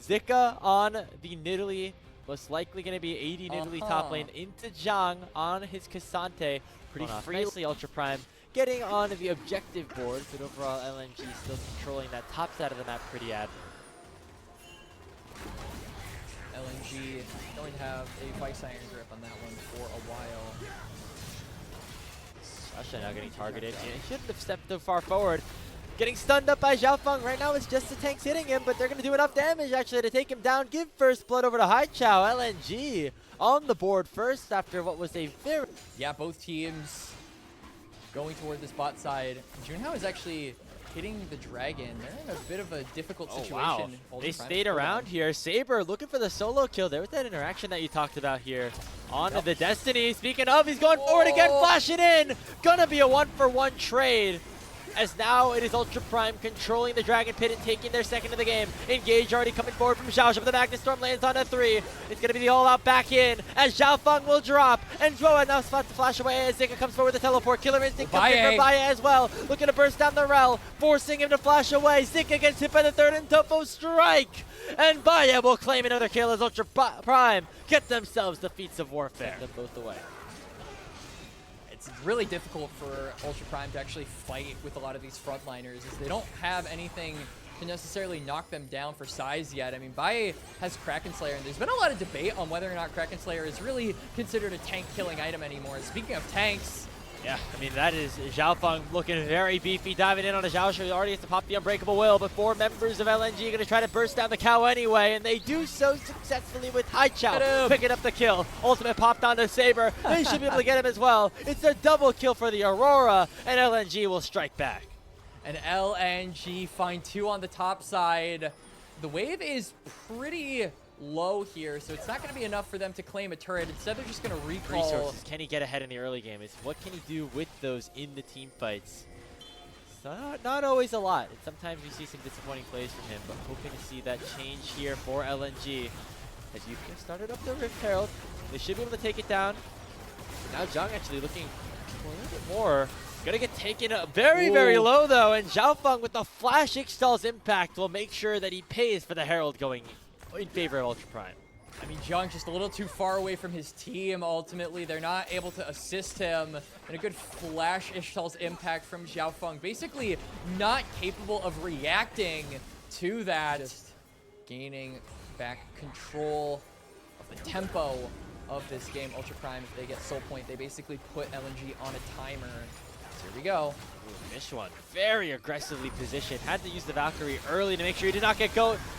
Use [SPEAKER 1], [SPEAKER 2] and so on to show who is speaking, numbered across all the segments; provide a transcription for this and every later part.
[SPEAKER 1] Zika on the Nidalee, most likely going to be 80 Nidalee top lane into Zhang on his Cassante. Pretty nicely, Ultra Prime getting on the objective board, but overall LNG still controlling that top side of the map pretty admirably.
[SPEAKER 2] LNG going to have a Vice Iron grip on that one for a while.
[SPEAKER 1] Sasha now getting targeted, and he shouldn't have stepped too far forward. Getting stunned up by Xiaofeng. Right now it's just the tanks hitting him, but they're going to do enough damage actually to take him down. Give first blood over to Haichao. LNG on the board first after what was a very...
[SPEAKER 2] Yeah, both teams going toward this bot side. Junhao is actually hitting the dragon. They're in a bit of a difficult situation.
[SPEAKER 1] Wow. They stayed around here. Saber looking for the solo kill. There was that interaction that you talked about here on the Destiny. Speaking of, he's going forward again, flashing in. Gonna be a 1-for-1 trade. As now it is Ultra Prime controlling the Dragon Pit and taking their second of the game. Engage already coming forward from Xiao, but the Magnus Storm lands on a 3. It's going to be the all-out back in as Xiaofeng will drop. And Zhuo enough spot to flash away as Zika comes forward with the teleport. Killer Instinct comes in for Baye as well. Looking to burst down the Rel, forcing him to flash away. Zika gets hit by the third and Topo strike. And Baye will claim another kill as Ultra Prime get themselves the feats of warfare. Send them both away.
[SPEAKER 2] It's really difficult for Ultra Prime to actually fight with a lot of these frontliners, as they don't have anything to necessarily knock them down for size yet. I mean, Baye has Kraken Slayer, and there's been a lot of debate on whether or not Kraken Slayer is really considered a tank-killing item anymore. Speaking of tanks,
[SPEAKER 1] yeah, I mean, that is Xiaofeng looking very beefy, diving in on a Xiao. He already has to pop the Unbreakable Will, but 4 members of LNG are going to try to burst down the cow anyway, and they do so successfully with Haichao picking up the kill. Ultimate popped onto Saber. They should be able to get him as well. It's a double kill for the Aurora, and LNG will strike back.
[SPEAKER 2] And LNG find 2 on the top side. The wave is pretty low here, so it's not going to be enough for them to claim a turret. Instead, they're just going to recall.
[SPEAKER 1] Resources. Can he get ahead in the early game? It's what can he do with those in the team fights? So not always a lot. And sometimes we see some disappointing plays from him, but hoping to see that change here for LNG. As you started up the Rift Herald, they should be able to take it down. Now Zhang actually looking a little bit more. Gonna get taken very, very low though, and Xiaofeng with the Flash Ixtal's impact will make sure that he pays for the Herald going in favor of Ultra Prime.
[SPEAKER 2] I mean, Zhang just a little too far away from his team, ultimately. They're not able to assist him. And a good Flash Ixtal's impact from Xiaofeng. Basically not capable of reacting to that. Just gaining back control of the tempo of this game. Ultra Prime, if they get Soul Point, they basically put LNG on a timer. So here we go.
[SPEAKER 1] Ooh, missed one. Very aggressively positioned. Had to use the Valkyrie early to make sure he did not get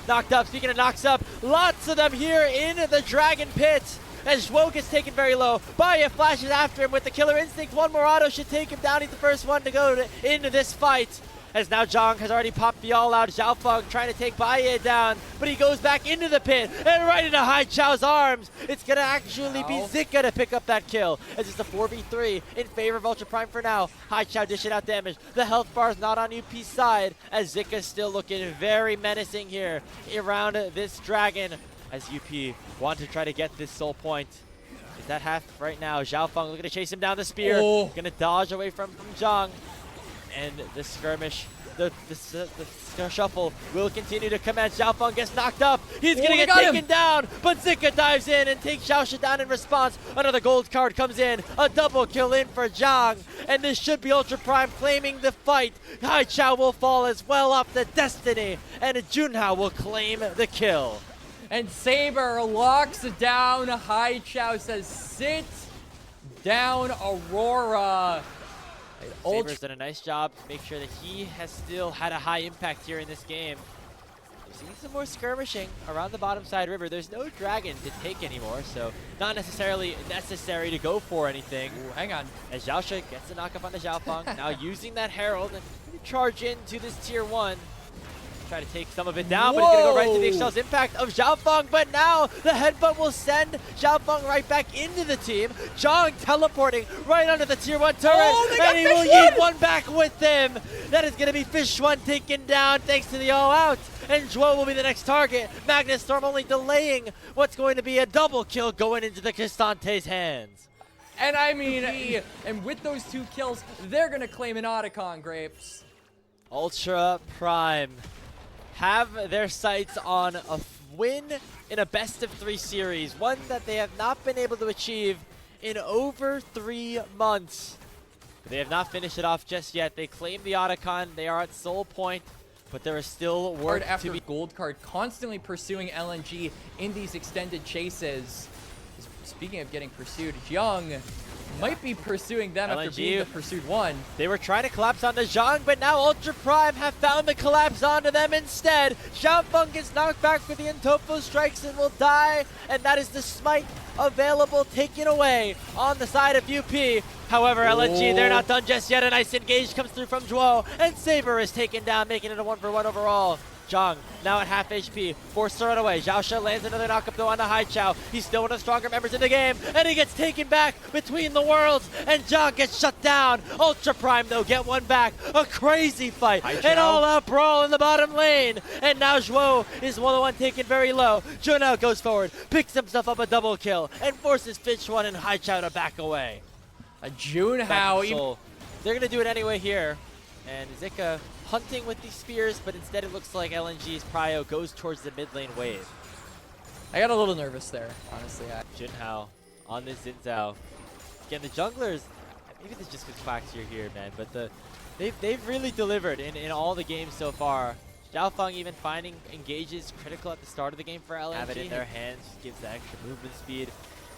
[SPEAKER 1] knocked up. Speaking of knocks up, lots of them here in the Dragon Pit. As Zhuo gets taken very low. Baye flashes after him with the Killer Instinct. One more auto should take him down. He's the first one to go into this fight. As now Zhang has already popped the all-out. Xiaofeng trying to take Baye down, but he goes back into the pit and right into Haichao's arms. It's going to actually be Zika to pick up that kill, as it's a 4v3 in favor of Ultra Prime for now. Haichao dishing out damage. The health bar is not on UP's side, as Zika's still looking very menacing here around this dragon, as UP want to try to get this soul point. Is that half right now? Xiaofeng looking to chase him down the spear. Going to dodge away from Zhang. And the skirmish, the shuffle will continue to come as Xiaofeng gets knocked up. He's going to get taken down, but Zika dives in and takes Xiaosha down in response. Another gold card comes in, a double kill in for Zhang, and this should be Ultra Prime claiming the fight. Haichao will fall as well off the Destiny, and Junhao will claim the kill.
[SPEAKER 2] And Saber locks down Haichao, says, sit down, Aurora.
[SPEAKER 1] Saber's done a nice job to make sure that he has still had a high impact here in this game. We're seeing some more skirmishing around the bottom side river. There's no dragon to take anymore, so not necessarily necessary to go for anything.
[SPEAKER 2] Ooh, hang on.
[SPEAKER 1] As Xiaosha gets the knock up on the Xiaofeng, now using that Herald and charge into this tier 1. Try to take some of it down, but he's going to go right into the Ixtal's impact of Xiaofeng. But now the headbutt will send Xiaofeng right back into the team. Zhang teleporting right under the tier 1 turret, and he will yeet one back with him. That is going to be Fish 1 taken down thanks to the all-out. And Zhuo will be the next target. Magnus Storm only delaying what's going to be a double kill going into the Cassante's hands.
[SPEAKER 2] And I mean, and with those 2 kills, they're going to claim an Otacon, Grapes.
[SPEAKER 1] Ultra Prime have their sights on a win in a best-of-3 series, one that they have not been able to achieve in over 3 months. They have not finished it off just yet. They claim the Otacon. They are at soul point, but there is still work
[SPEAKER 2] after
[SPEAKER 1] to be.
[SPEAKER 2] Gold card, constantly pursuing LNG in these extended chases. Speaking of getting pursued, Young might be pursuing them after being the pursued one.
[SPEAKER 1] They were trying to collapse onto Zhang, but now Ultra Prime have found the collapse onto them instead. Xiaofeng gets knocked back for the Intofo strikes and will die, and that is the smite available, taken away on the side of UP. However, LNG, they're not done just yet. A nice engage comes through from Zhuo, and Saber is taken down, making it a 1-for-1 overall. Zhang now at half HP, forced to run away. Xiaosha lands another knockup though on the Haichao. He's still one of the stronger members in the game, and he gets taken back between the worlds, and Zhang gets shut down. Ultra Prime though get one back. A crazy fight, an all-out brawl in the bottom lane, and now Zhuo is one taken very low. Junao goes forward, picks himself up a double kill, and forces Fish One and Haichao to back away.
[SPEAKER 2] A Junao.
[SPEAKER 1] They're gonna do it anyway here, and Zika hunting with these spears, but instead it looks like LNG's prio goes towards the mid lane wave.
[SPEAKER 2] I got a little nervous there, honestly.
[SPEAKER 1] Junhao on this Xin Zhao. Again, the junglers, maybe this just because Quacks you're here, man, but they've really delivered in all the games so far. Xiaofeng even finding engages critical at the start of the game for LNG. Have it in their hands, gives the extra movement speed.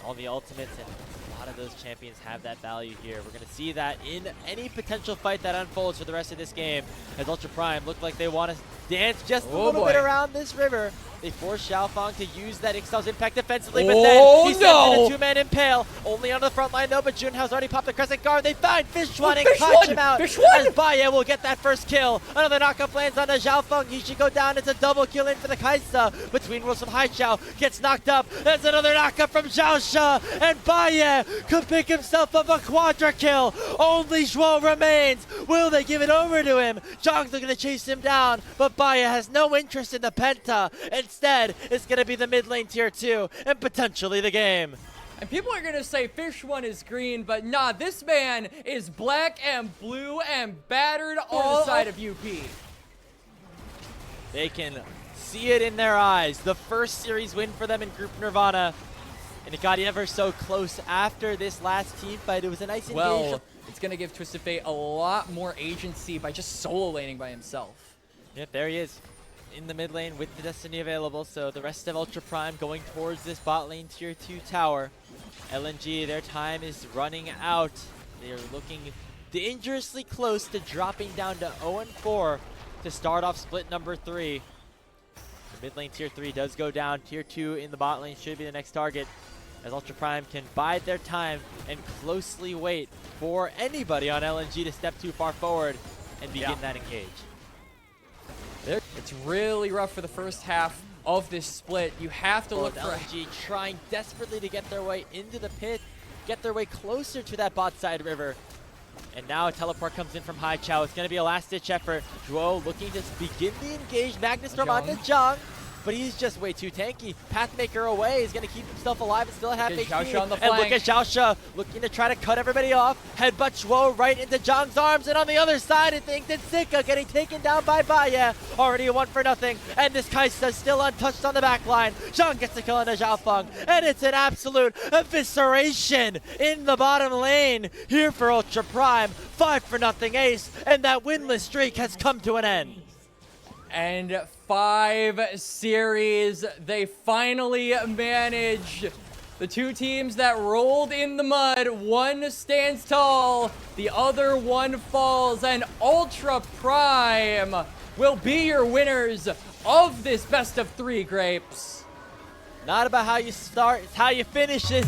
[SPEAKER 1] All the ultimates, and a lot of those champions have that value here. We're going to see that in any potential fight that unfolds for the rest of this game, as Ultra Prime look like they want to dance just a little bit around this river. They force Xiaofeng to use that Ixtal's impact defensively, but then he sends in a two-man impale. Only on the front line though, but Junhao's already popped the Crescent Guard. They find Fish One and catch him out as Baye will get that first kill. Another knockup lands on the Xiaofeng. He should go down. It's a double kill in for the Kaisa. Between Worlds from Haichao gets knocked up. There's another knockup from Xiaosha, and Baye could pick himself up a quadra kill. Only Zhuo remains. Will they give it over to him? Zhang's looking to chase him down, but Baye has no interest in the Penta. Instead, it's going to be the mid lane tier 2 and potentially the game.
[SPEAKER 2] And people are going to say Fish One is green, but nah, this man is black and blue and battered all side of UP.
[SPEAKER 1] They can see it in their eyes. The first series win for them in Group Nirvana. And it got ever so close after this last team fight. It was a nice engage.
[SPEAKER 2] Well, it's going to give Twisted Fate a lot more agency by just solo laning by himself.
[SPEAKER 1] Yep, there he is in the mid lane with the Destiny available. So the rest of Ultra Prime going towards this bot lane tier 2 tower. LNG, their time is running out. They are looking dangerously close to dropping down to 0-4 to start off split number 3. The mid lane tier 3 does go down. Tier 2 in the bot lane should be the next target, as Ultra Prime can bide their time and closely wait for anybody on LNG to step too far forward and begin that engage.
[SPEAKER 2] It's really rough for the first half of this split. You have to look for
[SPEAKER 1] LNG trying desperately to get their way into the pit, get their way closer to that bot side river. And now a teleport comes in from Haichao. It's going to be a last-ditch effort. Zhuo looking to begin the engage. Magnus from onto Zhang, but he's just way too tanky. Pathmaker away is going to keep himself alive and still have HP.
[SPEAKER 2] On the
[SPEAKER 1] and look at Xiaosha looking to try to cut everybody off. Headbutt Zhuo right into Zhang's arms. And on the other side, I think that Zika getting taken down by Baye. Already a 1-for-0. And this Kaisa still untouched on the back line. Zhang gets the kill on the Xiaofeng. And it's an absolute evisceration in the bottom lane here for Ultra Prime. 5-for-0 ace. And that winless streak has come to an end.
[SPEAKER 2] And 5 series, they finally managed. The two teams that rolled in the mud, one stands tall, the other one falls, and Ultra Prime will be your winners of this best of 3 grapes.
[SPEAKER 1] Not about how you start, it's how you finish this.